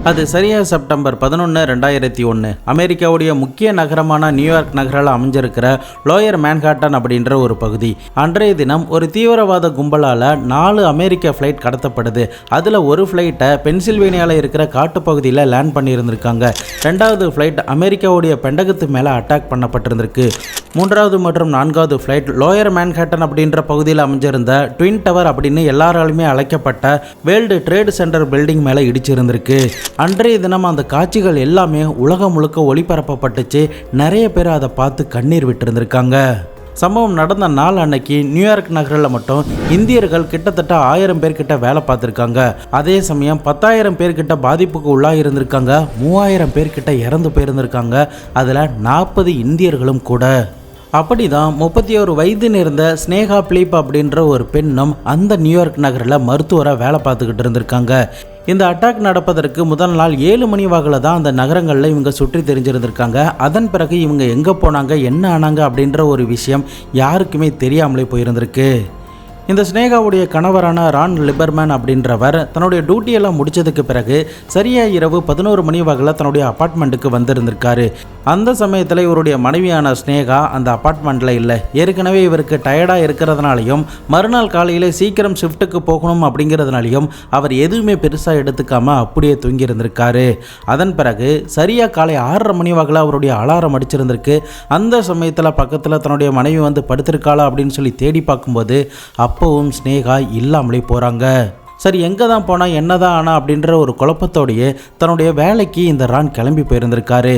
அது சரியாக செப்டம்பர் 11, 2001 அமெரிக்காவுடைய முக்கிய நகரமான நியூயார்க் நகரில் அமைஞ்சிருக்கிற லோயர் மேன்ஹாட்டன் அப்படின்ற ஒரு பகுதி. அன்றைய தினம் ஒரு தீவிரவாத கும்பலால் 4 அமெரிக்க ஃப்ளைட் கடத்தப்படுது. அதில் ஒரு ஃப்ளைட்டை பென்சில்வேனியாவில் இருக்கிற காட்டுப்பகுதியில் லேண்ட் பண்ணியிருந்திருக்காங்க. 2வது ஃப்ளைட் அமெரிக்காவுடைய பெண்டகத்து மேலே அட்டாக் பண்ணப்பட்டிருந்திருக்கு. 3வது மற்றும் 4வது ஃப்ளைட் லோயர் மேன்ஹாட்டன் அப்படின்ற பகுதியில் அமைஞ்சிருந்த ட்வின் டவர் அப்படின்னு எல்லாராலுமே அழைக்கப்பட்ட வேர்ல்டு ட்ரேட் சென்டர் பில்டிங் மேலே இடிச்சிருந்திருக்கு. அன்றைய தினம் அந்த காட்சிகள் எல்லாமே உலகம் முழுக்க ஒளிபரப்பப்பட்டுச்சு. நிறைய பேர் அதை பார்த்து கண்ணீர் விட்டுருந்துருக்காங்க. சம்பவம் நடந்த நாள் அன்னைக்கு நியூயார்க் நகரில் மட்டும் இந்தியர்கள் கிட்டத்தட்ட 1000 பேர்கிட்ட வேலை பார்த்துருக்காங்க. அதே சமயம் 10,000 பேர்கிட்ட பாதிப்புக்கு உள்ளாக இருந்திருக்காங்க. 3000 பேர்கிட்ட இறந்து போயிருந்திருக்காங்க. அதில் 40 இந்தியர்களும் கூட. அப்படிதான் 31 வயது நேர்ந்த ஸ்னேகா பிலிப் அப்படின்ற ஒரு பெண்ணும் அந்த நியூயார்க் நகரில் மருத்துவராக வேலை பார்த்துக்கிட்டு இருந்திருக்காங்க. இந்த அட்டாக் நடப்பதற்கு முதல் நாள் 7 மணி வாக்கில் தான் அந்த நகரங்களில் இவங்க சுற்றி தெரிஞ்சிருந்திருக்காங்க. அதன் பிறகு இவங்க எங்கே போனாங்க, என்ன ஆனாங்க அப்படின்ற ஒரு விஷயம் யாருக்குமே தெரியாமலே போயிருந்திருக்கு. இந்த ஸ்னேகாவுடைய கணவரான ரான் லிபர்மேன் அப்படின்றவர் தன்னுடைய டியூட்டியெல்லாம் முடிச்சதுக்கு பிறகு சரியாக இரவு 11 மணி வாக்கில் தன்னுடைய அப்பார்ட்மெண்ட்டுக்கு வந்திருந்திருக்காரு. அந்த சமயத்தில் இவருடைய மனைவியான ஸ்னேகா அந்த அப்பார்ட்மெண்ட்டில் இல்லை. ஏற்கனவே இவருக்கு டயர்டாக இருக்கிறதுனாலையும் மறுநாள் காலையில் சீக்கிரம் ஷிஃப்ட்டுக்கு போகணும் அப்படிங்கிறதுனாலையும் அவர் எதுவுமே பெருசாக எடுத்துக்காமல் அப்படியே தூங்கியிருந்திருக்காரு. அதன் பிறகு சரியாக காலை 6:30 மணி வாக்கில் அவருடைய அலாரம் அடிச்சிருந்திருக்கு. அந்த சமயத்தில் பக்கத்தில் தன்னுடைய மனைவி வந்து படுத்திருக்காளா அப்படின்னு சொல்லி தேடி பார்க்கும்போது அப்பவும் ஸ்னேகா இல்லாமலே போகிறாங்க. சரி, எங்கே தான் போனால் என்ன தான் ஆனா அப்படின்ற ஒரு குழப்பத்தோடையே தன்னுடைய வேலைக்கு இந்த ரான் கிளம்பி போயிருந்திருக்காரு.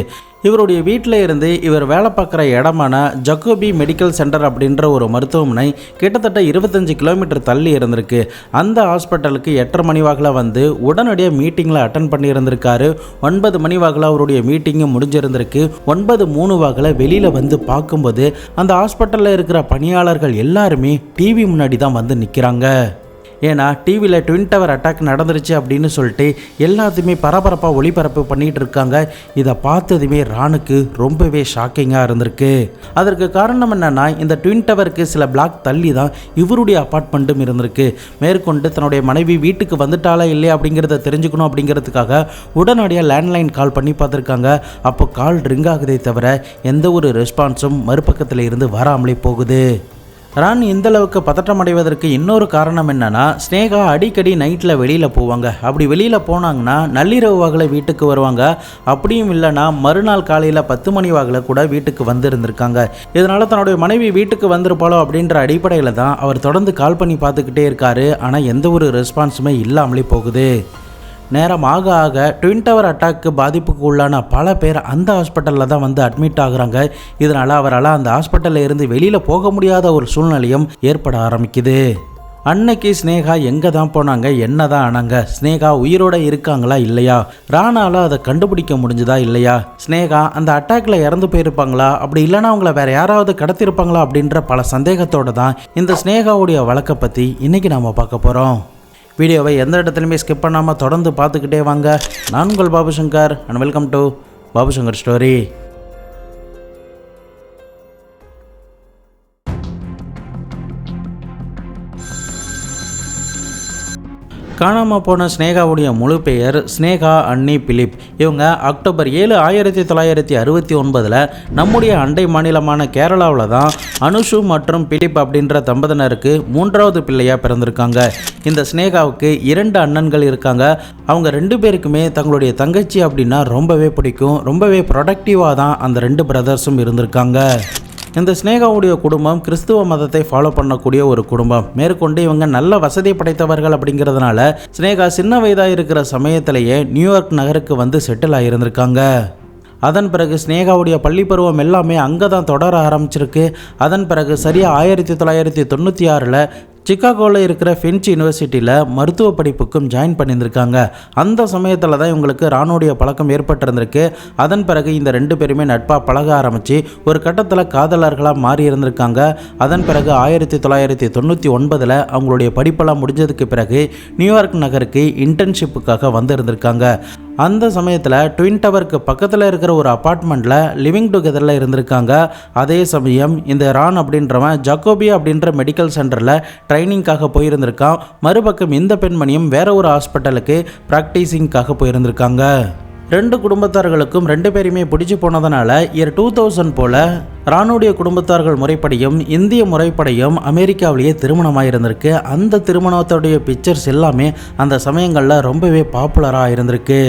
இவருடைய வீட்டில் இருந்து இவர் வேலை பார்க்குற இடமான ஜக்கோபி மெடிக்கல் சென்டர் அப்படின்ற ஒரு மருத்துவமனை கிட்டத்தட்ட 25 கிலோமீட்டர் தள்ளி இருந்திருக்கு. அந்த ஹாஸ்பிட்டலுக்கு 8:30 மணி வாக்கில் வந்து உடனடியாக மீட்டிங்கில் அட்டன் பண்ணியிருந்திருக்காரு. 9 மணி வாக்கில் அவருடைய மீட்டிங்கும் முடிஞ்சிருந்திருக்கு. 9:03 வாக்கில் வெளியில் வந்து பார்க்கும்போது அந்த ஹாஸ்பிட்டலில் இருக்கிற பணியாளர்கள் எல்லாருமே டிவி முன்னாடி தான் வந்து நிற்கிறாங்க. ஏன்னா டிவியில் ட்வின் டவர் அட்டாக் நடந்துருச்சு அப்படின்னு சொல்லிட்டு எல்லாத்தையுமே பரபரப்பாக ஒளிபரப்பு பண்ணிகிட்டு இருக்காங்க. இதை பார்த்ததுமே ராணுக்கு ரொம்பவே ஷாக்கிங்காக இருந்திருக்கு. அதற்கு காரணம் என்னென்னா, இந்த ட்வின் டவருக்கு சில பிளாக் தள்ளி தான் இவருடைய அப்பார்ட்மெண்ட்டும் இருந்திருக்கு. மேற்கொண்டு தன்னுடைய மனைவி வீட்டுக்கு வந்துட்டாலா இல்லையா அப்படிங்கிறத தெரிஞ்சுக்கணும் அப்படிங்கிறதுக்காக உடனடியாக லேண்ட்லைன் கால் பண்ணி பார்த்துருக்காங்க. அப்போ கால் ரிங் ஆகுதே தவிர எந்த ஒரு ரெஸ்பான்ஸும் மறுபக்கத்தில் இருந்து வராமலே போகுது. ரான் இந்தளவுக்கு பதட்டம் அடைவதற்கு இன்னொரு காரணம் என்னன்னா, ஸ்னேகா அடிக்கடி நைட்டில் வெளியில் போவாங்க. அப்படி வெளியில் போனாங்கன்னா நள்ளிரவு வாக்கில் வீட்டுக்கு வருவாங்க. அப்படியும் இல்லைனா மறுநாள் காலையில் 10 மணி வாக்கில் கூட வீட்டுக்கு வந்திருந்திருக்காங்க. இதனால் தன்னுடைய மனைவி வீட்டுக்கு வந்திருப்பாளோ அப்படின்ற அடிப்படையில் தான் அவர் தொடர்ந்து கால் பண்ணி பார்த்துக்கிட்டே இருக்காரு. ஆனால் எந்த ஒரு ரெஸ்பான்ஸுமே இல்லாமலே போகுது. நேரம் ஆக ஆக ட்வின் டவர் அட்டாக்கு பாதிப்புக்கு உள்ளான பல பேர் அந்த ஹாஸ்பிட்டலில் தான் வந்து அட்மிட் ஆகுறாங்க. இதனால் அவரால் அந்த ஹாஸ்பிட்டலில் இருந்து வெளியில் போக முடியாத ஒரு சூழ்நிலையும் ஏற்பட ஆரம்பிக்குது. அன்னைக்கு ஸ்னேகா எங்கே தான் போனாங்க, என்ன தான் ஆனாங்க, ஸ்னேகா உயிரோடு இருக்காங்களா இல்லையா, ராணால் அதை கண்டுபிடிக்க முடிஞ்சுதா இல்லையா, ஸ்னேகா அந்த அட்டாக்ல இறந்து போயிருப்பாங்களா, அப்படி இல்லைனா அவங்கள வேற யாராவது கடத்திருப்பாங்களா அப்படின்ற பல சந்தேகத்தோடு தான் இந்த ஸ்னேகாவுடைய வழக்கை பற்றி இன்றைக்கி நாம் பார்க்க போகிறோம். வீடியோவை எந்த இடத்துலையுமே ஸ்கிப் பண்ணாமல் தொடர்ந்து பார்த்துக்கிட்டே வாங்க. நான் உங்கள் Babu Shankar and welcome to Babu Shankar story. காணாமல் போன ஸ்னேகாவுடைய முழு பெயர் ஸ்னேகா அன்னி பிலிப். இவங்க அக்டோபர் 7, 1969 நம்முடைய அண்டை மாநிலமான கேரளாவில் தான் அனுஷு மற்றும் பிலிப் அப்படின்ற தம்பதியினருக்கு 3வது பிள்ளையாக பிறந்திருக்காங்க. இந்த ஸ்னேகாவுக்கு 2 அண்ணன்கள் இருக்காங்க. அவங்க 2 பேருக்குமே தங்களுடைய தங்கச்சி அப்படின்னா ரொம்பவே பிடிக்கும். ரொம்பவே ப்ரொடக்டிவாக தான் அந்த 2 பிரதர்ஸும் இருந்திருக்காங்க. இந்த ஸ்னேகாவுடைய குடும்பம் கிறிஸ்துவ மதத்தை ஃபாலோ பண்ணக்கூடிய ஒரு குடும்பம். மேற்கொண்டு இவங்க நல்ல வசதி படைத்தவர்கள் அப்படிங்கிறதுனால ஸ்னேகா சின்ன வயதாக இருக்கிற சமயத்திலேயே நியூயார்க் நகருக்கு வந்து செட்டில் ஆகியிருந்திருக்காங்க. அதன் பிறகு ஸ்னேகாவுடைய பள்ளி பருவம் எல்லாமே அங்கே தான் தொடர ஆரம்பிச்சிருக்கு. அதன் பிறகு சரியாக 1996 சிக்காகோவில் இருக்கிற ஃபின்ச் யூனிவர்சிட்டியில் மருத்துவ படிப்புக்கும் ஜாயின் பண்ணியிருந்திருக்காங்க. அந்த சமயத்தில் தான் இவங்களுக்கு ராணுடைய பழக்கம் ஏற்பட்டிருந்திருக்கு. அதன் பிறகு இந்த 2 பேருமே நட்பாக பழக ஆரம்பித்து ஒரு கட்டத்தில் காதலர்களாக மாறி இருந்திருக்காங்க. அதன் பிறகு 1999 அவங்களுடைய படிப்பெல்லாம் முடிஞ்சதுக்கு பிறகு நியூயார்க் நகருக்கு இன்டர்ன்ஷிப்புக்காக வந்திருந்திருக்காங்க. அந்த சமயத்தில் ட்வின் டவருக்கு பக்கத்தில் இருக்கிற ஒரு அப்பார்ட்மெண்ட்டில் லிவிங் டுகெதரில் இருந்திருக்காங்க. அதே சமயம் இந்த ரான் அப்படின்றவன் ஜக்கோபியா அப்படின்ற மெடிக்கல் சென்டரில் ட்ரைனிங்காக போயிருந்திருக்கான். மறுபக்கம் இந்த பெண்மணியும் வேற ஒரு ஹாஸ்பிட்டலுக்கு ப்ராக்டிஸிங்காக போயிருந்திருக்காங்க. ரெண்டு குடும்பத்தார்களுக்கும் ரெண்டு பேருமே பிடிச்சி போனதுனால இயர் 2000 போல ராணுடைய குடும்பத்தார்கள் முறைப்படியும் இந்திய முறைப்படியும் அமெரிக்காவிலேயே திருமணமாக இருந்திருக்கு. அந்த திருமணத்துடைய பிக்சர்ஸ் எல்லாமே அந்த சமயங்களில் ரொம்பவே பாப்புலராக இருந்திருக்கு.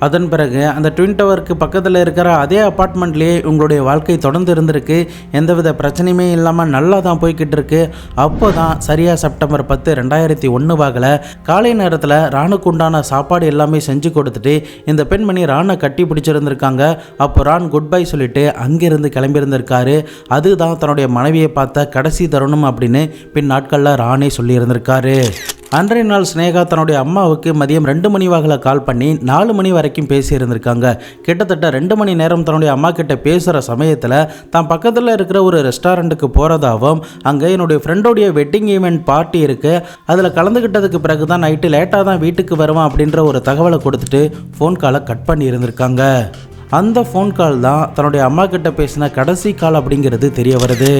அதன் பிறகு அந்த ட்வின் டவருக்கு பக்கத்தில் இருக்கிற அதே அப்பார்ட்மெண்ட்லேயே உங்களுடைய வாழ்க்கை தொடர்ந்து இருந்திருக்கு. எந்தவித பிரச்சனையுமே இல்லாமல் நல்லா தான் போய்கிட்டு இருக்கு. அப்போ தான் சரியாக செப்டம்பர் 10, 2001 வாக்கில் காலை நேரத்தில் ராணுக்கு உண்டான சாப்பாடு எல்லாமே செஞ்சு கொடுத்துட்டு இந்த பெண்மணி ரானை கட்டி பிடிச்சிருந்திருக்காங்க. அப்போ ரான் குட் பை சொல்லிட்டு அங்கிருந்து கிளம்பியிருந்திருக்காரு. அதுதான் தன்னுடைய மனைவியை பார்த்த கடைசி தருணம் அப்படின்னு பின் நாட்களில் ரானே சொல்லியிருந்திருக்காரு. அன்றைய நாள் ஸ்னேகா தன்னுடைய அம்மாவுக்கு மதியம் 2 மணி வாக்கில் கால் பண்ணி 4 மணி வரைக்கும் பேசியிருந்திருக்காங்க. கிட்டத்தட்ட 2 மணி நேரம் தன்னுடைய அம்மா கிட்ட பேசுகிற சமயத்தில் தான் பக்கத்தில் இருக்கிற ஒரு ரெஸ்டாரண்ட்டுக்கு போகிறதாகவும் அங்கே என்னுடைய ஃப்ரெண்டோடைய வெட்டிங் ஈவெண்ட் பார்ட்டி இருக்குது, அதில் கலந்துக்கிட்டதுக்கு பிறகு தான் நைட்டு லேட்டாக தான் வீட்டுக்கு வருவான் அப்படின்ற ஒரு தகவலை கொடுத்துட்டு ஃபோன் காலை கட் பண்ணி இருந்திருக்காங்க. அந்த ஃபோன் கால் தான் தன்னுடைய அம்மா கிட்ட பேசின கடைசி கால் அப்படிங்கிறது தெரிய வருது.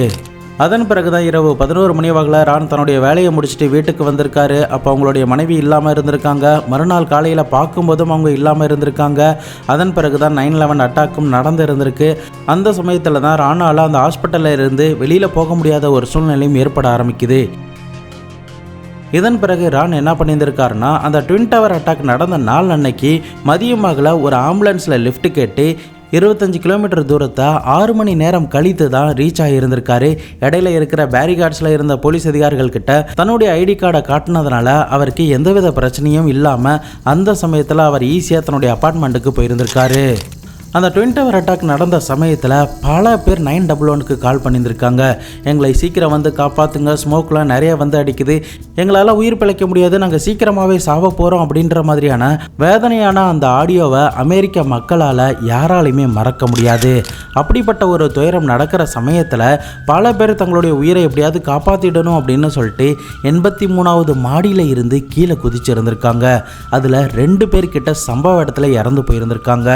அதன் பிறகு தான் இரவு 11 மணி வாக்கில் ரான் தன்னுடைய வேலையை முடிச்சுட்டு வீட்டுக்கு வந்திருக்காரு. அப்போ அவங்களுடைய மனைவி இல்லாமல் இருந்திருக்காங்க. மறுநாள் காலையில் பார்க்கும்போதும் அவங்க இல்லாமல் இருந்திருக்காங்க. அதன் பிறகு தான் 9/11 அட்டாக்கும் நடந்து இருந்திருக்கு. அந்த சமயத்தில் தான் ரானால் அந்த ஹாஸ்பிட்டலில் இருந்து வெளியில் போக முடியாத ஒரு சூழ்நிலையும் ஏற்பட ஆரம்பிக்குது. இதன் பிறகு ரான் என்ன பண்ணியிருந்திருக்காருன்னா, அந்த ட்வின் டவர் அட்டாக் நடந்த நாள் அன்னைக்கு மதியமாகல ஒரு ஆம்புலன்ஸில் லிஃப்ட் கேட்டு 25 கிலோமீட்டர் தூரத்தை 6 மணி நேரம் கழித்து தான் ரீச் ஆகியிருந்திருக்காரு. இடையில இருக்கிற பேரிகார்ட்ஸில் இருந்த போலீஸ் அதிகாரிகள் கிட்ட தன்னுடைய ஐடி கார்டை காட்டினதுனால அவருக்கு எந்தவித பிரச்சனையும் இல்லாமல் அந்த சமயத்தில் அவர் ஈஸியாக தன்னுடைய அப்பார்ட்மெண்ட்டுக்கு போயிருந்திருக்காரு. அந்த ட்வின் டவர் அட்டாக் நடந்த சமயத்தில் பல பேர் 911க்கு கால் பண்ணியிருந்திருக்காங்க. எங்களை சீக்கிரம் வந்து காப்பாற்றுங்க, ஸ்மோக்லாம் நிறைய வந்து அடிக்குது, எங்களால் உயிர் பிழைக்க முடியாது, நாங்கள் சீக்கிரமாகவே சாவ போகிறோம் அப்படின்ற மாதிரியான வேதனையான அந்த ஆடியோவை அமெரிக்க மக்களால் யாராலையுமே மறக்க முடியாது. அப்படிப்பட்ட ஒரு துயரம் நடக்கிற சமயத்தில் பல பேர் தங்களுடைய உயிரை எப்படியாவது காப்பாற்றிடணும் அப்படின்னு சொல்லிட்டு 83வது மாடியில் இருந்து கீழே குதிச்சிருந்திருக்காங்க. அதில் 2 பேர்கிட்ட சம்பவ இடத்துல இறந்து போயிருந்திருக்காங்க.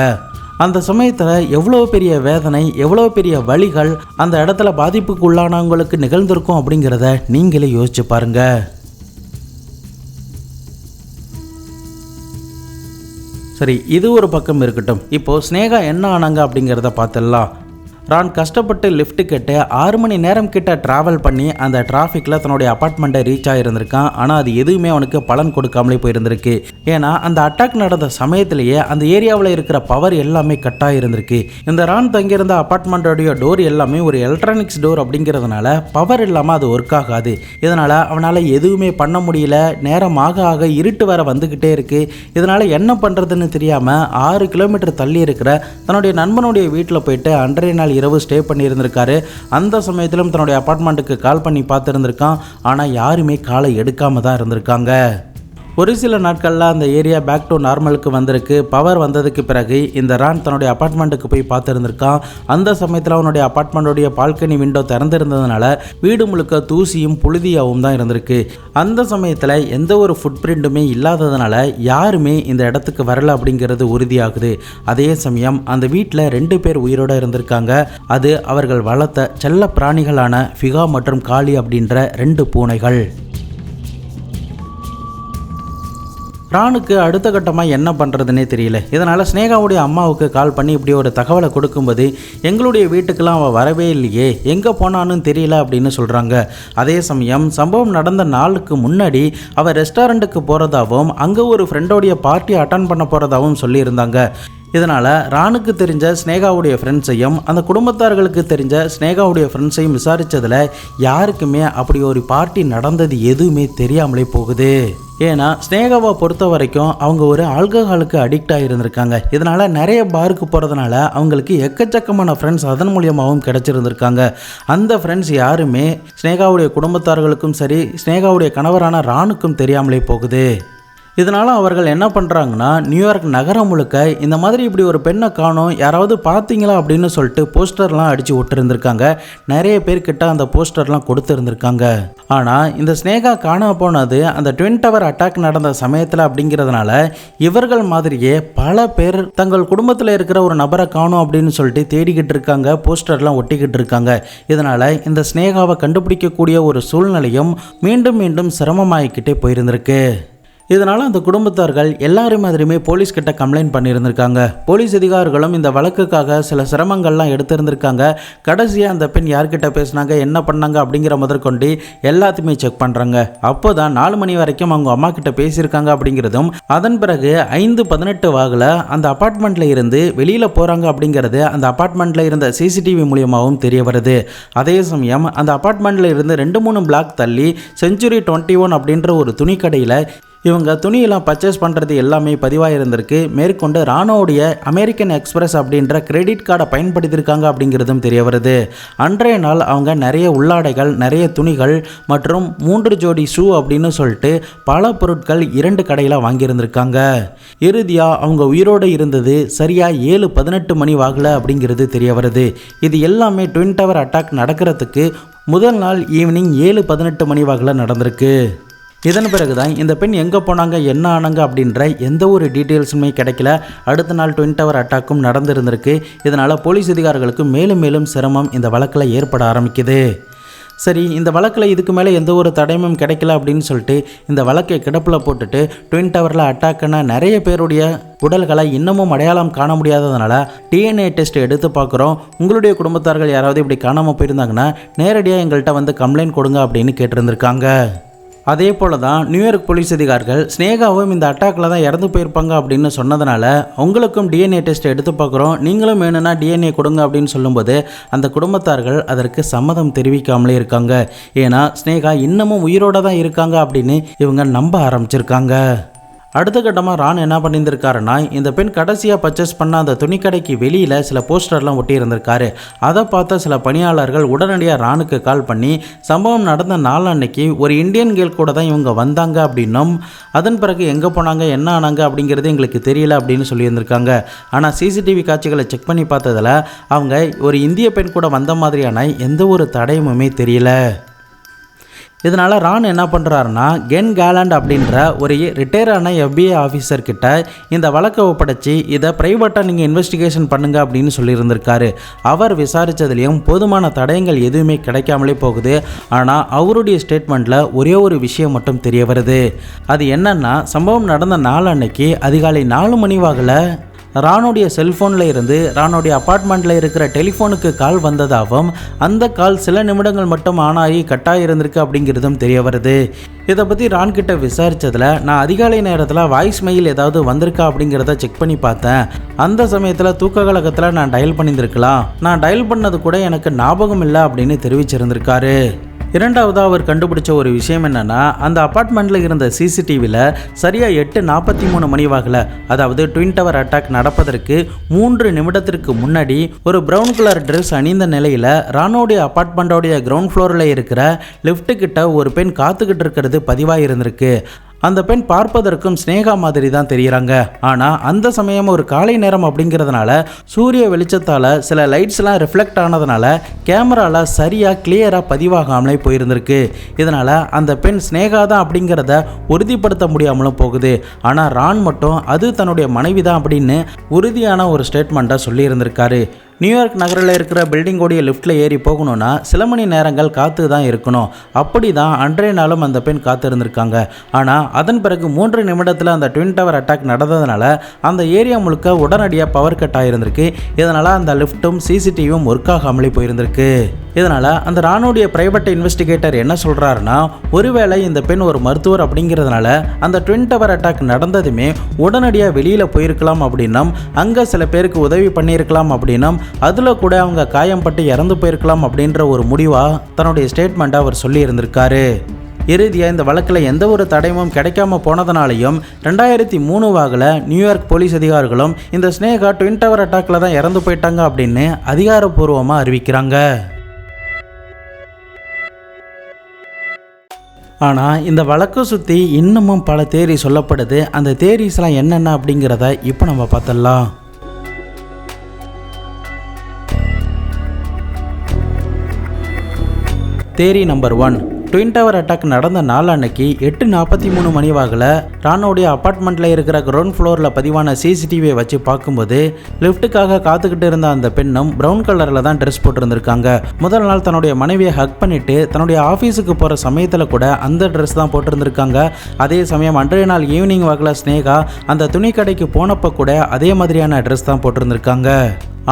அந்த சமயத்தில் எவ்வளோ பெரிய வேதனை, எவ்வளோ பெரிய வலிகள் அந்த இடத்துல பாதிப்புக்கு உள்ளானவங்களுக்கு நிகழ்ந்திருக்கும் அப்படிங்கிறத நீங்களே யோசிச்சு பாருங்க. சரி, இது ஒரு பக்கம் இருக்கட்டும். இப்போ ஸ்னேகா என்ன ஆனாங்க அப்படிங்கிறத பார்த்துடலாம். ரான் கஷ்டப்பட்டு லிஃப்ட் கேட்டு 6 மணி நேரம் கிட்ட ட்ராவல் பண்ணி அந்த டிராஃபிக்கில் தன்னுடைய அப்பார்ட்மெண்ட்டை ரீச் ஆகியிருந்திருக்கான். ஆனால் அது எதுவுமே அவனுக்கு பலன் கொடுக்காமலே போயிருந்திருக்கு. ஏன்னா அந்த அட்டாக் நடந்த சமயத்திலேயே அந்த ஏரியாவில் இருக்கிற பவர் எல்லாமே கட் ஆகியிருந்திருக்கு. இந்த ரான் தங்கியிருந்த அப்பார்ட்மெண்ட்டோடைய டோர் எல்லாமே ஒரு எலக்ட்ரானிக்ஸ் டோர் அப்படிங்கிறதுனால பவர் இல்லாமல் அது ஒர்க் ஆகாது. இதனால் அவனால் எதுவுமே பண்ண முடியல. நேரம் ஆக ஆக இருட்டு வர வந்துக்கிட்டே இருக்குது. இதனால் என்ன பண்ணுறதுன்னு தெரியாமல் 6 கிலோமீட்டர் தள்ளி இருக்கிற தன்னுடைய நண்பனுடைய வீட்டில் போயிட்டு அன்றைய நாள் இரவு ஸ்டே பண்ணியிருந்திருக்காரு. அந்த சமயத்திலும் தன்னுடைய அப்பார்ட்மெண்ட்டுக்கு கால் பண்ணி பார்த்துருந்துருக்கான். ஆனால் யாருமே காலை எடுக்காம தான் இருந்திருக்காங்க. ஒரு சில நாட்களில் அந்த ஏரியா பேக் டு நார்மலுக்கு வந்திருக்கு. பவர் வந்ததுக்கு பிறகு இந்த ரான் தன்னுடைய அப்பார்ட்மெண்ட்டுக்கு போய் பார்த்துருந்துருக்கான். அந்த சமயத்தில் அவனுடைய அப்பார்ட்மெண்ட்டுடைய பால்கனி விண்டோ திறந்திருந்ததுனால வீடு முழுக்க தூசியும் புழுதியாகவும் தான் இருந்திருக்கு. அந்த சமயத்தில் எந்த ஒரு ஃபுட் பிரிண்ட்டுமே இல்லாததுனால யாருமே இந்த இடத்துக்கு வரல அப்படிங்கிறது உறுதியாகுது. அதே சமயம் அந்த வீட்டில் 2 பேர் உயிரோடு இருந்திருக்காங்க. அது அவர்கள் வளர்த்த செல்ல பிராணிகளான ஃபிகா மற்றும் காளி அப்படின்ற 2 பூனைகள். ரானுக்கு அடுத்த கட்டமாக என்ன பண்ணுறதுனே தெரியல. இதனால் ஸ்னேகாவுடைய அம்மாவுக்கு கால் பண்ணி இப்படி ஒரு தகவலை கொடுக்கும்போது எங்களுடைய வீட்டுக்கெல்லாம் அவள் வரவே இல்லையே, எங்கே போனான்னு தெரியல அப்படின்னு சொல்கிறாங்க. அதே சமயம் சம்பவம் நடந்த நாளுக்கு முன்னாடி அவள் ரெஸ்டாரண்ட்டுக்கு போகிறதாகவும் அங்கே ஒரு ஃப்ரெண்டோடைய பார்ட்டி அட்டன் பண்ண போகிறதாகவும் சொல்லியிருந்தாங்க. இதனால் ரானுக்கு தெரிஞ்ச ஸ்னேகாவுடைய ஃப்ரெண்ட்ஸையும் அந்த குடும்பத்தார்களுக்கு தெரிஞ்ச ஸ்னேகாவுடைய ஃப்ரெண்ட்ஸையும் விசாரித்ததில் யாருக்குமே அப்படி ஒரு பார்ட்டி நடந்தது எதுவுமே தெரியாமலே போகுது. ஏன்னா ஸ்னேகாவை பொறுத்த வரைக்கும் அவங்க ஒரு ஆல்கஹாலுக்கு அடிக்ட் ஆகியிருந்திருக்காங்க. இதனால் நிறைய பாருக்கு போகிறதுனால அவங்களுக்கு எக்கச்சக்கமான ஃப்ரெண்ட்ஸ் அதன் மூலியமாகவும் கிடச்சிருந்திருக்காங்க. அந்த ஃப்ரெண்ட்ஸ் யாருமே ஸ்னேகாவுடைய குடும்பத்தார்களுக்கும் சரி ஸ்னேகாவுடைய கணவரான ரானுக்கும் தெரியாமலே போகுது. இதனால் அவர்கள் என்ன பண்ணுறாங்கன்னா நியூயார்க் நகரம் முழுக்க இந்த மாதிரி இப்படி ஒரு பெண்ணை காணோம், யாராவது பார்த்தீங்களா அப்படின்னு சொல்லிட்டு போஸ்டர்லாம் அடித்து விட்டுருந்துருக்காங்க. நிறைய பேர்கிட்ட அந்த போஸ்டர்லாம் கொடுத்துருந்துருக்காங்க. ஆனால் இந்த ஸ்னேகா காணா போனது அந்த ட்வின் டவர் அட்டாக் நடந்த சமயத்தில் அப்படிங்கிறதுனால இவர்கள் மாதிரியே பல பேர் தங்கள் குடும்பத்தில் இருக்கிற ஒரு நபரை காணோம் அப்படின்னு சொல்லிட்டு தேடிக்கிட்டு இருக்காங்க, போஸ்டர்லாம் ஒட்டிக்கிட்டு இருக்காங்க. இதனால் இந்த ஸ்னேகாவை கண்டுபிடிக்கக்கூடிய ஒரு சூழ்நிலையும் மீண்டும் மீண்டும் சிரமமாகிக்கிட்டே போயிருந்திருக்கு. இதனால் அந்த குடும்பத்தார்கள் எல்லாரும் மாதிரியுமே போலீஸ்கிட்ட கம்ப்ளைண்ட் பண்ணியிருந்திருக்காங்க. போலீஸ் அதிகாரிகளும் இந்த வழக்குக்காக சில சிரமங்கள்லாம் எடுத்திருந்திருக்காங்க. கடைசியாக அந்த பெண் யார்கிட்ட பேசினாங்க, என்ன பண்ணாங்க அப்படிங்கிற முதற்கொண்டு எல்லாத்தையுமே செக் பண்ணுறாங்க. அப்போ தான் 4 மணி வரைக்கும் அவங்க அம்மா கிட்ட பேசியிருக்காங்க அப்படிங்கிறதும், அதன் பிறகு 5:18 வாகில் அந்த அப்பார்ட்மெண்ட்டில் இருந்து வெளியில் போகிறாங்க அப்படிங்கிறது அந்த அப்பார்ட்மெண்ட்டில் இருந்த சிசிடிவி மூலியமாகவும் தெரிய வருது. அதே சமயம் அந்த அப்பார்ட்மெண்ட்டில் இருந்து 2-3 பிளாக் தள்ளி செஞ்சுரி 21 அப்படின்ற ஒரு துணி கடையில் இவங்க துணியெல்லாம் பர்ச்சேஸ் பண்ணுறது எல்லாமே பதிவாக இருந்திருக்கு. மேற்கொண்டு ராணுவோடைய அமெரிக்கன் எக்ஸ்பிரஸ் அப்படின்ற கிரெடிட் கார்டை பயன்படுத்தியிருக்காங்க அப்படிங்கிறதும் தெரிய வருது. அன்றைய நாள் அவங்க நிறைய உள்ளாடைகள், நிறைய துணிகள் மற்றும் 3 ஜோடி ஷூ அப்படின்னு சொல்லிட்டு பல பொருட்கள் 2 கடையில் வாங்கியிருந்திருக்காங்க. இறுதியாக அவங்க உயிரோடு இருந்தது சரியாக 7:18 மணி வாகல அப்படிங்கிறது தெரிய வருது. இது எல்லாமே ட்வின் டவர் அட்டாக் நடக்கிறதுக்கு முதல் நாள் ஈவினிங் 7:18 மணி வாகல நடந்திருக்கு. இதன் பிறகு தான் இந்த பெண் எங்கே போனாங்க, என்ன ஆனாங்க அப்படின்ற எந்த ஒரு டீட்டெயில்ஸுமே கிடைக்கல. அடுத்த நாள் ட்வின் டவர் அட்டாக்கும் நடந்திருந்திருக்கு. இதனால் போலீஸ் அதிகாரிகளுக்கு மேலும் மேலும் சிரமம் இந்த வழக்கில் ஏற்பட ஆரம்பிக்குது. சரி, இந்த வழக்கில் இதுக்கு மேலே எந்த ஒரு தடயமும் கிடைக்கல அப்படின்னு சொல்லிட்டு இந்த வழக்கை கிடப்பில் போட்டுட்டு ட்வின் டவரில் அட்டாக்குன நிறைய பேருடைய உடல்களை இன்னமும் அடையாளம் காண முடியாததுனால டிஎன்ஏ டெஸ்ட் எடுத்து பார்க்குறோம். உங்களுடைய குடும்பத்தார்கள் யாராவது இப்படி காணாமல் போயிருந்தாங்கன்னா நேரடியாக எங்கள்கிட்ட வந்து கம்ப்ளைண்ட் கொடுங்க அப்படின்னு கேட்டிருந்திருக்காங்க. அதே போல் தான் நியூயார்க் போலீஸ் அதிகாரிகள் ஸ்னேகாவும் இந்த அட்டாக்கில் தான் இறந்து போயிருப்பாங்க அப்படின்னு சொன்னதுனால உங்களுக்கும் டிஎன்ஏ டெஸ்ட் எடுத்து பார்க்குறோம், நீங்களும் வேணும்னா டிஎன்ஏ கொடுங்க அப்படின்னு சொல்லும்போது அந்த குடும்பத்தார்கள் அதற்கு சம்மதம் தெரிவிக்காமலே இருக்காங்க. ஏன்னா ஸ்னேகா இன்னமும் உயிரோடு தான் இருக்காங்க அப்படின்னு இவங்க நம்ப ஆரம்பிச்சிருக்காங்க. அடுத்த கட்டமாக ரான் என்ன பண்ணியிருந்திருக்காருன்னா, இந்த பெண் கடைசியாக பர்ச்சேஸ் பண்ண அந்த துணிக்கடைக்கு வெளியில் சில போஸ்டர்லாம் ஒட்டி இருந்திருக்காரு. அதை பார்த்த சில பணியாளர்கள் உடனடியாக ரானுக்கு கால் பண்ணி சம்பவம் நடந்த நாள் அன்னைக்கு ஒரு இந்தியன் கேர்ள் கூட தான் இவங்க வந்தாங்க அப்படின்னும், அதன் பிறகு எங்கே போனாங்க, என்ன ஆனாங்க அப்படிங்கிறது எங்களுக்கு தெரியல அப்படின்னு சொல்லியிருந்திருக்காங்க. ஆனால் சிசிடிவி காட்சிகளை செக் பண்ணி பார்த்ததில் அவங்க ஒரு இந்திய பெண் கூட வந்த மாதிரியான எந்த ஒரு தடயமுமே தெரியல. இதனால் ரான் என்ன பண்ணுறாருன்னா, கென் கேலண்ட் அப்படின்ற ஒரு ரிட்டையரான FBI ஆஃபீஸர்கிட்ட இந்த வழக்கை ஒப்படைச்சி இதை ப்ரைவேட்டாக நீங்கள் இன்வெஸ்டிகேஷன் பண்ணுங்க அப்படின்னு சொல்லியிருந்திருக்காரு. அவர் விசாரித்ததுலேயும் போதுமான தடயங்கள் எதுவுமே கிடைக்காமலே போகுது. ஆனால் அவருடைய ஸ்டேட்மெண்ட்டில் ஒரே ஒரு விஷயம் மட்டும் தெரிய வருது. அது என்னன்னா, சம்பவம் நடந்த நாள் அன்னைக்கு அதிகாலை 4 மணி வாக்கில் ராணுடைய செல்ஃபோனில் இருந்து ராணுடைய அப்பார்ட்மெண்ட்டில் இருக்கிற டெலிஃபோனுக்கு கால் வந்ததாகவும், அந்த கால் சில நிமிடங்கள் மட்டும் ஆனாகி கட்டாக இருந்திருக்கு அப்படிங்கிறதும் தெரிய வருது. இதை பற்றி ரான்கிட்ட விசாரித்ததில், நான் அதிகாலை நேரத்தில் வாய்ஸ் மெயில் ஏதாவது வந்திருக்கா அப்படிங்கிறத செக் பண்ணி பார்த்தேன். அந்த சமயத்தில் தூக்க கலக்கத்தில் நான் டயல் பண்ணியிருந்திருக்கலாம், நான் டயல் பண்ணது கூட எனக்கு ஞாபகம் இல்லை அப்படின்னு தெரிவிச்சிருந்திருக்காரு. இரண்டாவதாக அவர் கண்டுபிடிச்ச ஒரு விஷயம் என்னன்னா, அந்த அப்பார்ட்மெண்ட்டில் இருந்த சிசிடிவியில் சரியாக 8:43 மணி வாக்கில், அதாவது ட்வின் டவர் அட்டாக் நடப்பதற்கு 3 நிமிடத்திற்கு முன்னாடி ஒரு ப்ரௌன் கலர் ட்ரெஸ் அணிந்த நிலையில் ராணுடைய அப்பார்ட்மெண்ட்டோடைய கிரவுண்ட் ஃப்ளோரில் இருக்கிற லிஃப்ட்டு கிட்ட ஒரு பெண் காத்துக்கிட்டு இருக்கிறது பதிவாக இருந்திருக்கு. அந்த பெண் பார்ப்பதற்கும் ஸ்னேகா மாதிரி தான் தெரிகிறாங்க. ஆனால் அந்த சமயம் ஒரு காலை நேரம் அப்படிங்கிறதுனால சூரிய வெளிச்சத்தால் சில லைட்ஸ்லாம் ரிஃப்ளெக்ட் ஆனதுனால கேமராவில் சரியாக கிளியராக பதிவாகாமலே போயிருந்திருக்கு. இதனால் அந்த பெண் ஸ்னேகா தான் அப்படிங்கிறத உறுதிப்படுத்த முடியாமலும் போகுது. ஆனால் ரான் மட்டும் அது தன்னுடைய மனைவி தான் அப்படின்னு உறுதியான ஒரு ஸ்டேட்மெண்ட்டை சொல்லியிருந்திருக்காரு. நியூயார்க் நகரில் இருக்கிற பில்டிங்கோடைய லிஃப்ட்டில் ஏறி போகணுன்னா சில மணி நேரங்கள் காத்து தான் இருக்கணும். அப்படி தான் அன்றைய நாளும் அந்த பெண் காத்து இருந்திருக்காங்க. ஆனால் அதன் பிறகு 3 நிமிடத்தில் அந்த ட்வின் டவர் அட்டாக் நடந்ததுனால அந்த ஏரியா முழுக்க உடனடியாக பவர் கட் ஆகியிருந்திருக்கு. இதனால் அந்த லிஃப்ட்டும் சிசிடிவியும் ஒர்க் ஆகாமலே போயிருந்திருக்கு. இதனால் அந்த ராணுடைய பிரைவேட் இன்வெஸ்டிகேட்டர் என்ன சொல்கிறாருன்னா, ஒருவேளை இந்த பெண் ஒரு மருத்துவர் அப்படிங்கிறதுனால அந்த ட்வின் டவர் அட்டாக் நடந்ததுமே உடனடியாக வெளியில் போயிருக்கலாம் அப்படின்னும், அங்கே சில பேருக்கு உதவி பண்ணியிருக்கலாம் அப்படின்னும், அதில் கூட அவங்க காயம்பட்டு இறந்து போயிருக்கலாம் அப்படின்ற ஒரு முடிவாக தன்னுடைய ஸ்டேட்மெண்ட்டை அவர் சொல்லியிருந்திருக்காரு. இறுதியாக இந்த வழக்கில் எந்த ஒரு தடயமும் கிடைக்காம போனதுனாலையும் 2003 வாக்கில் நியூயார்க் போலீஸ் அதிகாரிகளும் இந்த ஸ்னேகா ட்வின் டவர் அட்டாக்கில் தான் இறந்து போயிட்டாங்க அப்படின்னு அதிகாரப்பூர்வமாக அறிவிக்கிறாங்க. ஆனால் இந்த வழக்கை சுற்றி இன்னமும் பல தேரி சொல்லப்படுது. அந்த தேரிஸ்லாம் என்னென்ன அப்படிங்கிறத இப்போ நம்ம பார்த்துடலாம். தேரி நம்பர் 1, ட்வின் டவர் அட்டாக் நடந்த நாள் அன்னைக்கு 8:43 மணி வாக்கில் ராணுடைய அப்பார்ட்மெண்ட்டில் இருக்கிற கிரவுண்ட் ஃப்ளோரில் பதிவான சிசிடிவியை வச்சு பார்க்கும்போது லிஃப்ட்டுக்காக காத்துக்கிட்டு இருந்த அந்த பெண்ணும் ப்ரௌன் கலரில் தான் ட்ரெஸ் போட்டிருந்திருக்காங்க. முதல் நாள் தன்னுடைய மனைவியை ஹக் பண்ணிவிட்டு தன்னுடைய ஆஃபீஸுக்கு போகிற சமயத்தில் கூட அந்த ட்ரெஸ் தான் போட்டிருந்திருக்காங்க. அதே சமயம் அன்றைய நாள் ஈவினிங் வாக்கில் ஸ்னேகா அந்த துணி கடைக்கு போனப்போ கூட அதே மாதிரியான ட்ரெஸ் தான் போட்டிருந்திருக்காங்க.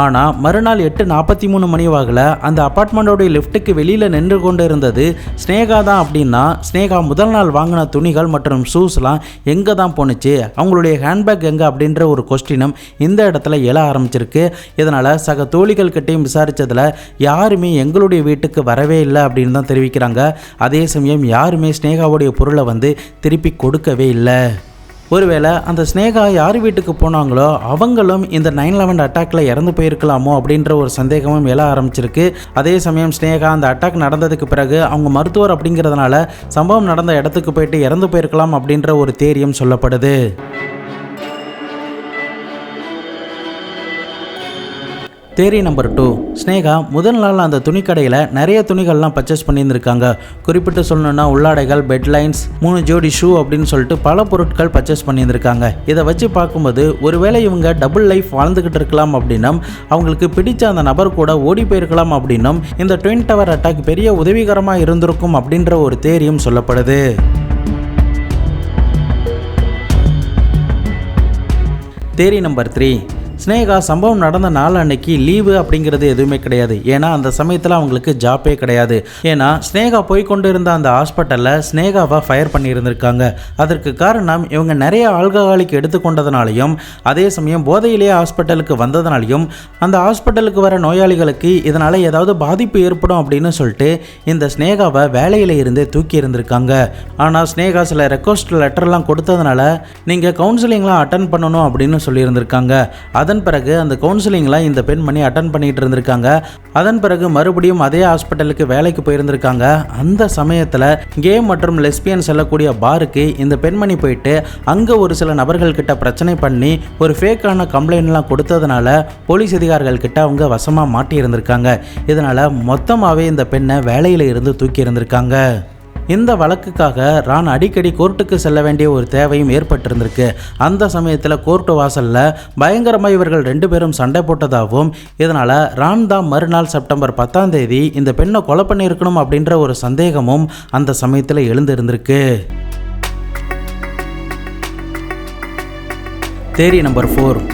ஆனால் மறுநாள் 8:43 மணி வாக்கில் அந்த அப்பார்ட்மெண்ட்டோடைய லிஃப்ட்டுக்கு வெளியில் நின்று கொண்டு இருந்தது ஸ்னேகா தான் அப்படின்னா, ஸ்னேகா முதல் நாள் வாங்கின துணிகள் மற்றும் ஷூஸ்லாம் எங்கே தான் போணுச்சு, அவங்களுடைய ஹேண்ட்பேக் எங்கே அப்படின்ற ஒரு கொஸ்டினும் இந்த இடத்துல எழ ஆரம்பிச்சிருக்கு. இதனால் சக தோழிகள் கிட்டையும் விசாரித்ததில் யாருமே எங்களுடைய வீட்டுக்கு வரவே இல்லை அப்படின்னு தான் தெரிவிக்கிறாங்க. அதே சமயம் யாருமே ஸ்னேகாவுடைய பொருளை திருப்பி கொடுக்கவே இல்லை. ஒருவேளை அந்த ஸ்னேகா யார் வீட்டுக்கு போனாங்களோ அவங்களும் இந்த 9/11 அட்டாக்ல இறந்து போயிருக்கலாமோ அப்படின்ற ஒரு சந்தேகமும் எழ ஆரம்பிச்சிருக்கு. அதே சமயம் ஸ்னேகா அந்த அட்டாக் நடந்ததுக்கு பிறகு அவங்க மருத்துவர் அப்படிங்கிறதுனால சம்பவம் நடந்த இடத்துக்கு போயிட்டு இறந்து போயிருக்கலாம் அப்படின்ற ஒரு தேரியும் சொல்லப்படுது. தேரி நம்பர் 2, ஸ்னேகா முதல் நாள் அந்த துணிக்கடையில் நிறைய துணிகள்லாம் பர்ச்சேஸ் பண்ணியிருந்திருக்காங்க. குறிப்பிட்டு சொல்லணும்னா உள்ளாடைகள், பெட்லைன்ஸ், 3 ஜோடி ஷூ அப்படின்னு சொல்லிட்டு பல பொருட்கள் பர்ச்சேஸ் பண்ணியிருந்திருக்காங்க. இதை வச்சு பார்க்கும்போது ஒருவேளை இவங்க டபுள் லைஃப் வாழ்ந்துக்கிட்டு இருக்கலாம் அப்படின்னும், அவங்களுக்கு பிடிச்ச அந்த நபர் கூட ஓடி போயிருக்கலாம் அப்படின்னும் இந்த ட்வின் டவர் அட்டாக் பெரிய உதவிகரமாக இருந்திருக்கும் அப்படின்ற ஒரு தேரியும் சொல்லப்படுது. தேரி நம்பர் 3, ஸ்னேகா சம்பவம் நடந்த நாள் அன்னைக்கு லீவு அப்படிங்கிறது எதுவுமே கிடையாது. ஏன்னா அந்த சமயத்தில் அவங்களுக்கு ஜாப்பே கிடையாது. ஏன்னா ஸ்னேகா போய்கொண்டு இருந்த அந்த ஹாஸ்பிட்டலில் ஸ்னேகாவை ஃபயர் பண்ணியிருந்திருக்காங்க. அதற்கு காரணம் இவங்க நிறைய ஆல்கஹாலிக் எடுத்துக்கொண்டதுனாலையும் அதே சமயம் போதையிலேயே ஹாஸ்பிட்டலுக்கு வந்ததுனாலையும் அந்த ஹாஸ்பிட்டலுக்கு வர நோயாளிகளுக்கு இதனால் ஏதாவது பாதிப்பு ஏற்படும் அப்படின்னு சொல்லிட்டு இந்த ஸ்னேகாவை வேலையில் இருந்தே தூக்கி இருந்திருக்காங்க. ஆனால் ஸ்னேகா சில ரெக்வஸ்ட் லெட்டர்லாம் கொடுத்ததுனால நீங்கள் கவுன்சிலிங்லாம் அட்டன் பண்ணணும் அப்படின்னு சொல்லியிருந்திருக்காங்க. அதன் பிறகு அந்த கவுன்சிலிங்லாம் இந்த பெண்மணி அட்டன் பண்ணிட்டு இருந்திருக்காங்க. அதன் பிறகு மறுபடியும் அதே ஹாஸ்பிட்டலுக்கு வேலைக்கு போயிருந்திருக்காங்க. அந்த சமயத்தில் கே மற்றும் லெஸ்பியன் செல்லக்கூடிய பாருக்கு இந்த பெண்மணி போயிட்டு அங்கே ஒரு சில நபர்கள் கிட்ட பிரச்சனை பண்ணி ஒரு ஃபேக்கான கம்ப்ளைண்ட்லாம் கொடுத்ததுனால போலீஸ் அதிகாரிகள் கிட்ட அவங்க வசமாக மாட்டி இருந்திருக்காங்க. இதனால் மொத்தமாகவே இந்த பெண்ணை வேலையில் இருந்து தூக்கி இருந்திருக்காங்க. இந்த வழக்குக்காக ரான் அடிக்கடி கோர்ட்டுக்கு செல்ல வேண்டிய ஒரு தேவையும் ஏற்பட்டிருந்திருக்கு. அந்த சமயத்தில் கோர்ட்டு வாசலில் பயங்கரமாக இவர்கள் 2 பேரும் சண்டை போட்டதாகவும் இதனால் ரான் தான் மறுநாள் செப்டம்பர் 10ஆம் தேதி இந்த பெண்ணை கொலை பண்ணியிருக்கணும் அப்படின்ற ஒரு சந்தேகமும் அந்த சமயத்தில் எழுந்திருந்திருக்கு. தேரி நம்பர் 4,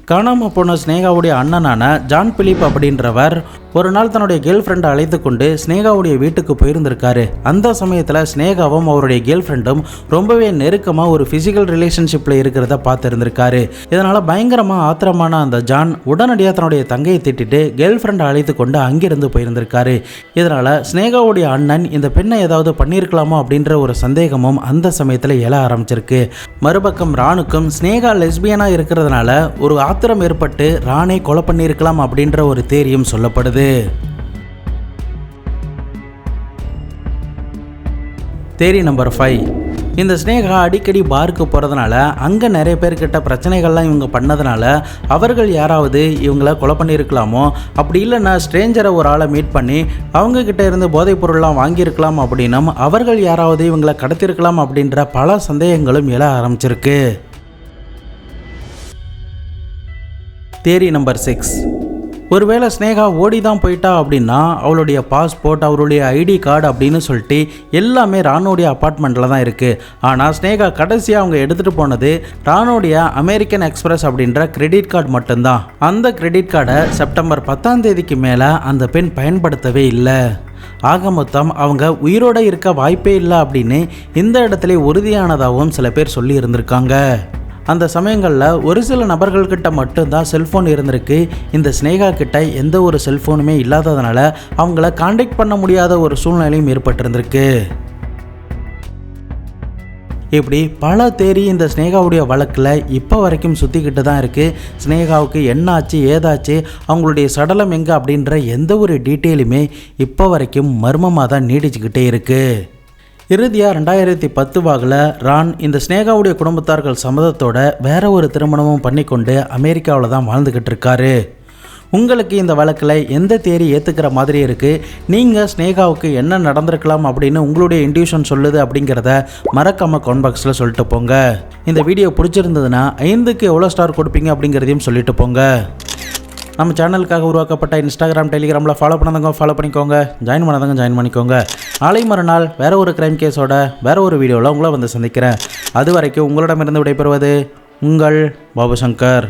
காணாமல் போன ஸ்னேகாவுடைய அண்ணனான ஜான் பிலிப் அப்படின்றவர் ஒரு நாள் தன்னுடைய கேர்ள் ஃப்ரெண்டை அழைத்து கொண்டு ஸ்னேகாவுடைய வீட்டுக்கு போயிருந்திருக்காரு. அந்த சமயத்தில் ஸ்னேகாவும் அவருடைய கேர்ள் ஃப்ரெண்டும் ரொம்பவே நெருக்கமாக ஒரு ஃபிசிக்கல் ரிலேஷன்ஷிப்பில் இருக்கிறத பார்த்துருந்துருக்காரு. இதனால் பயங்கரமாக ஆத்திரமான அந்த ஜான் உடனடியாக தன்னுடைய தங்கையை திட்டிட்டு கேர்ள் ஃப்ரெண்டை அழைத்து கொண்டு அங்கிருந்து போயிருந்திருக்காரு. இதனால் ஸ்னேகாவுடைய அண்ணன் இந்த பெண்ணை ஏதாவது பண்ணியிருக்கலாமோ அப்படின்ற ஒரு சந்தேகமும் அந்த சமயத்தில் எழ ஆரம்பிச்சிருக்கு. மறுபக்கம் ராணுக்கும் ஸ்னேகா லெஸ்பியனாக இருக்கிறதுனால ஒரு ஆத்திரம் ஏற்பட்டு ராணை கொலை பண்ணியிருக்கலாம் அப்படின்ற ஒரு தேரியும் சொல்லப்படுது. தேரி நம்பர் 5, இந்த ஸ்னேகா அடிக்கடி பாருக்கு போகிறதுனால அங்கே நிறைய பேர்கிட்ட பிரச்சனைகள்லாம் இவங்க பண்ணதுனால அவர்கள் யாராவது இவங்கள கொலை பண்ணியிருக்கலாமோ, அப்படி இல்லைன்னா ஸ்ட்ரேஞ்சரை ஒரு ஆளை மீட் பண்ணி அவங்கக்கிட்ட இருந்து போதைப் பொருள்லாம் வாங்கியிருக்கலாம் அப்படின்னும் அவர்கள் யாராவது இவங்களை கடத்திருக்கலாம் அப்படின்ற பல சந்தேகங்களும் எழ ஆரம்பிச்சிருக்கு. தேரி நம்பர் 6, ஒருவேளை ஸ்னேகா ஓடி தான் போயிட்டா அப்படின்னா அவளுடைய பாஸ்போர்ட், அவருடைய ஐடி கார்டு அப்படின்னு சொல்லிட்டு எல்லாமே ராணுடைய அப்பார்ட்மெண்ட்டில் தான் இருக்குது. ஆனால் ஸ்னேகா கடைசியாக அவங்க எடுத்துகிட்டு போனது ராணுடைய அமெரிக்கன் எக்ஸ்பிரஸ் அப்படின்ற கிரெடிட் கார்டு மட்டும்தான். அந்த கிரெடிட் கார்டை செப்டம்பர் 10ஆம் தேதிக்கு மேலே அந்த பெண் பயன்படுத்தவே இல்லை. ஆக மொத்தம் அவங்க உயிரோடு இருக்க வாய்ப்பே இல்லை அப்படின்னு இந்த இடத்துல உறுதியானதாகவும் சில பேர் சொல்லி இருந்திருக்காங்க. அந்த சமயங்களில் ஒரு சில நபர்கள்கிட்ட மட்டும்தான் செல்ஃபோன் இருந்திருக்கு. இந்த ஸ்னேகா கிட்ட எந்த ஒரு செல்ஃபோனுமே இல்லாததுனால அவங்கள கான்டாக்ட் பண்ண முடியாத ஒரு சூழ்நிலையும் ஏற்பட்டிருந்திருக்கு. இப்படி பல தேரி இந்த ஸ்னேகாவுடைய வழக்கில் இப்போ வரைக்கும் சுற்றிக்கிட்டு தான் இருக்குது. ஸ்னேகாவுக்கு என்ன ஆச்சு, ஏதாச்சு, அவங்களுடைய சடலம் எங்கே அப்படின்ற எந்த ஒரு டீட்டெயிலுமே இப்போ வரைக்கும் மர்மமாக தான் நீடிச்சுக்கிட்டே இருக்குது. இறுதியாக 2010 வாக்கில் ரான் இந்த ஸ்னேகாவுடைய குடும்பத்தார்கள் சம்மதத்தோட வேற ஒரு திருமணமும் பண்ணிக்கொண்டு அமெரிக்காவில் தான் வாழ்ந்துக்கிட்டு இருக்காரு. உங்களுக்கு இந்த வழக்கில் எந்த தேரி ஏற்றுக்கிற மாதிரி இருக்குது, நீங்கள் ஸ்னேகாவுக்கு என்ன நடந்திருக்கலாம் அப்படின்னு உங்களுடைய இன்ட்யூஷன் சொல்லுது அப்படிங்கிறத மறக்காமல் கமெண்ட் பாக்ஸில் சொல்லிட்டு போங்க. இந்த வீடியோ பிடிச்சிருந்ததுன்னா 5க்கு எவ்வளோ ஸ்டார் கொடுப்பீங்க அப்படிங்கிறதையும் சொல்லிட்டு போங்க. நம்ம சேனலுக்காக உருவாக்கப்பட்ட இன்ஸ்டாகிராம், டெலிகிராமில் ஃபாலோ பண்ணாதவங்க ஃபாலோ பண்ணிக்கோங்க, ஜாயின் பண்ணாதவங்க ஜாயின் பண்ணிக்கோங்க. நாளை மறுநாள் வேறு ஒரு கிரைம் கேஸோட வேறு ஒரு வீடியோவில் உங்களை வந்து சந்திக்கிறேன். அது வரைக்கும் உங்களிடமிருந்து விடைபெறுவது உங்கள் பாபு சங்கர்.